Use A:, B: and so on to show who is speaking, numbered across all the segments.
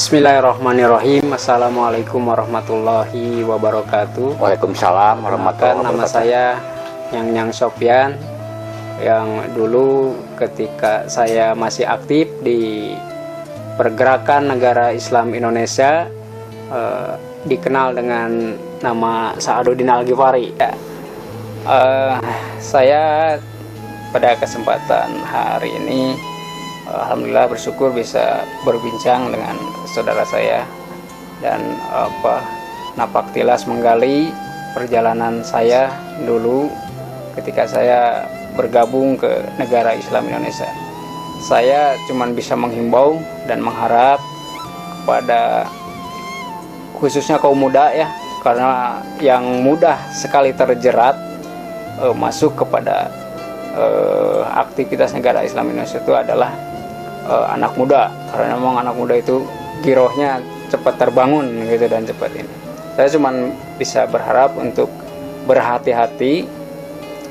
A: Bismillahirrahmanirrahim. Assalamualaikum warahmatullahi wabarakatuh.
B: Waalaikumsalam warahmatullahi
A: Nama
B: wabarakatuh.
A: saya Nyang Sopyan, yang dulu ketika saya masih aktif di pergerakan negara Islam Indonesia dikenal dengan nama Sa'aduddin Al-Ghifari. Saya pada kesempatan hari ini alhamdulillah bersyukur bisa berbincang dengan saudara saya dan napak tilas menggali perjalanan saya dulu ketika saya bergabung ke negara Islam Indonesia. Saya cuma bisa menghimbau dan mengharap kepada khususnya kaum muda ya, karena yang mudah sekali terjerat masuk kepada aktivitas negara Islam Indonesia itu adalah anak muda, karena memang anak muda itu girohnya cepat terbangun gitu dan cepat ini. Saya cuma bisa berharap untuk berhati-hati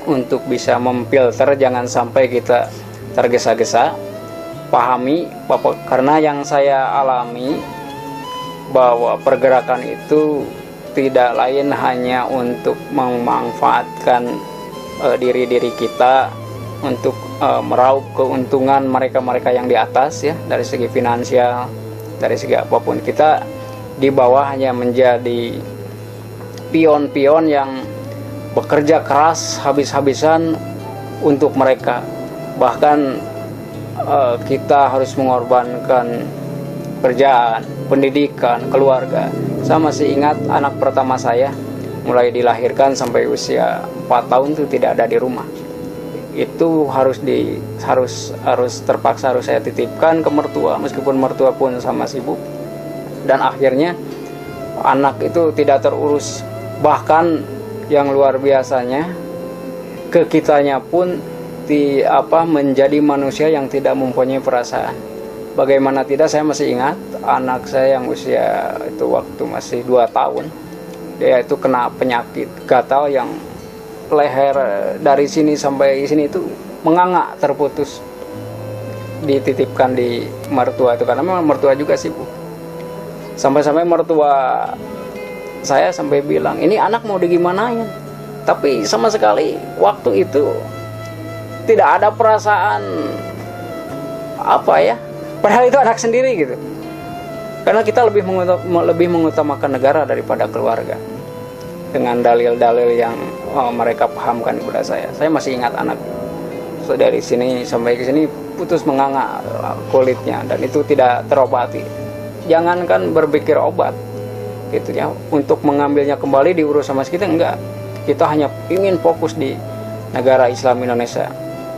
A: untuk bisa memfilter, jangan sampai kita tergesa-gesa. Pahami Bapak, karena yang saya alami bahwa pergerakan itu tidak lain hanya untuk memanfaatkan diri-diri kita untuk meraup keuntungan mereka-mereka yang di atas ya, dari segi finansial, dari segi apapun. Kita di bawah hanya menjadi pion-pion yang bekerja keras habis-habisan untuk mereka. Bahkan kita harus mengorbankan kerjaan, pendidikan, keluarga. Saya masih ingat anak pertama saya mulai dilahirkan sampai usia 4 tahun itu tidak ada di rumah. Itu harus terpaksa saya titipkan ke mertua, meskipun mertua pun sama sibuk, dan akhirnya anak itu tidak terurus. Bahkan yang luar biasanya, ke kitanya pun menjadi manusia yang tidak mempunyai perasaan. Bagaimana tidak, saya masih ingat anak saya yang usia itu waktu masih 2 tahun, dia itu kena penyakit gatal yang leher dari sini sampai sini itu menganga, terputus. Dititipkan di mertua itu karena memang mertua juga sibuk. Sampai-sampai mertua saya sampai bilang, ini anak mau digimanain? Tapi sama sekali waktu itu tidak ada perasaan padahal itu anak sendiri gitu. Karena kita lebih mengutamakan negara daripada keluarga, dengan dalil-dalil yang mereka pahamkan kepada saya. Saya masih ingat anak dari sini sampai ke sini putus menganga kulitnya, dan itu tidak terobati. Jangankan berpikir obat gitu ya, untuk mengambilnya kembali diurus sama kita, enggak. Kita hanya ingin fokus di negara Islam Indonesia.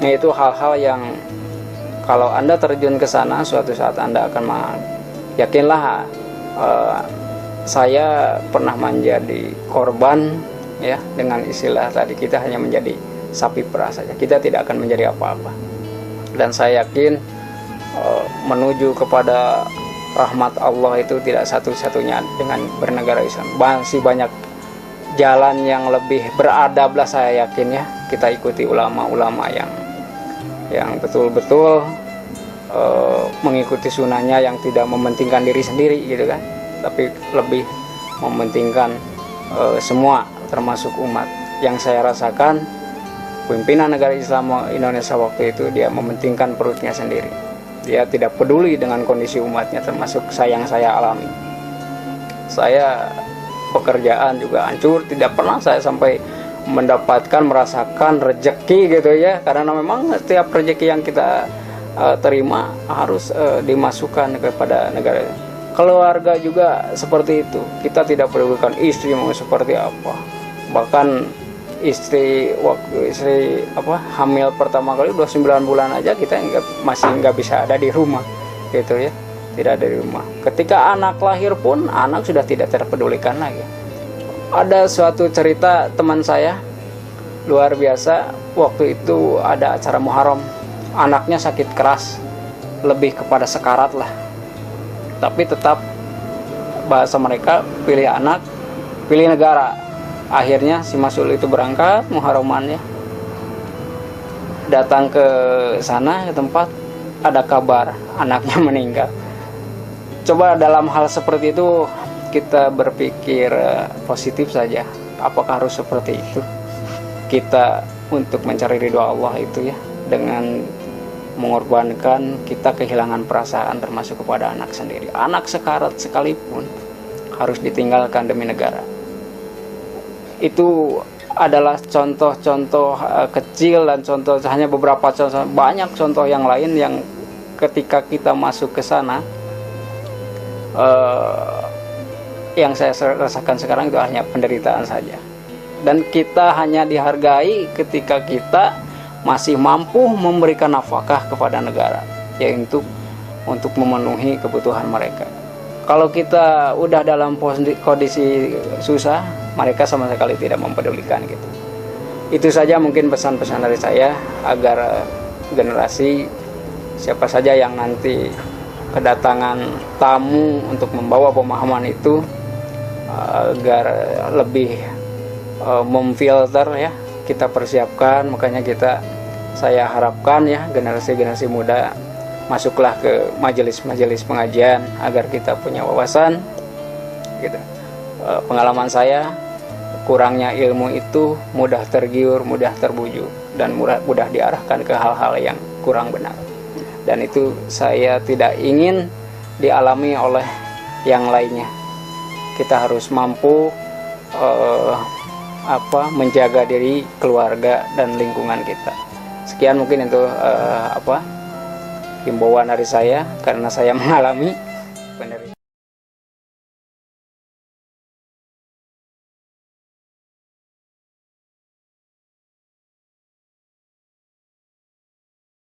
A: Nah, itu hal-hal yang kalau Anda terjun ke sana, suatu saat Anda akan yakinlah, saya pernah menjadi korban ya, dengan istilah tadi, kita hanya menjadi sapi perah saja, kita tidak akan menjadi apa-apa. Dan saya yakin menuju kepada rahmat Allah itu tidak satu-satunya dengan bernegara Islam. Masih banyak jalan yang lebih beradab lah, saya yakin ya. Kita ikuti ulama-ulama yang betul-betul mengikuti sunnahnya, yang tidak mementingkan diri sendiri gitu kan, tapi lebih mementingkan semua, termasuk umat. Yang saya rasakan, pimpinan negara Islam Indonesia waktu itu, dia mementingkan perutnya sendiri. Dia tidak peduli dengan kondisi umatnya, termasuk yang saya alami. Saya pekerjaan juga hancur, tidak pernah saya sampai merasakan rezeki gitu ya, karena memang setiap rezeki yang kita terima harus dimasukkan kepada negara. Keluarga juga seperti itu, kita tidak pedulikan istri mau seperti apa. Bahkan waktu istri hamil pertama kali 29 bulan aja kita masih nggak bisa ada di rumah gitu ya, tidak ada di rumah. Ketika anak lahir pun anak sudah tidak terpedulikan lagi. Ada suatu cerita teman saya luar biasa, waktu itu ada acara Muharram, anaknya sakit keras, lebih kepada sekarat lah, tapi tetap bahasa mereka, pilih anak, pilih negara. Akhirnya si Masul itu berangkat Muharramannya, datang ke sana, ke tempat, ada kabar anaknya meninggal. Coba dalam hal seperti itu kita berpikir positif saja. Apakah harus seperti itu? Kita untuk mencari ridho Allah itu ya, dengan mengorbankan kita kehilangan perasaan termasuk kepada anak sendiri. Anak sekarat sekalipun harus ditinggalkan demi negara. Itu adalah contoh-contoh kecil dan contoh hanya beberapa contoh, banyak contoh yang lain yang ketika kita masuk ke sana yang saya rasakan sekarang itu hanya penderitaan saja. Dan kita hanya dihargai ketika kita masih mampu memberikan nafkah kepada negara, yaitu untuk memenuhi kebutuhan mereka. Kalau kita udah dalam kondisi susah, mereka sama sekali tidak mempedulikan gitu. Itu saja mungkin pesan-pesan dari saya agar generasi siapa saja yang nanti kedatangan tamu untuk membawa pemahaman itu agar lebih memfilter ya, kita persiapkan. Makanya saya harapkan ya generasi-generasi muda masuklah ke majelis-majelis pengajian agar kita punya wawasan gitu. Pengalaman saya, kurangnya ilmu itu mudah tergiur, mudah terbujuk, dan mudah diarahkan ke hal-hal yang kurang benar. Dan itu saya tidak ingin dialami oleh yang lainnya. Kita harus mampu menjaga diri, keluarga, dan lingkungan kita. Sekian mungkin itu himbauan dari saya karena saya mengalami penderitaan.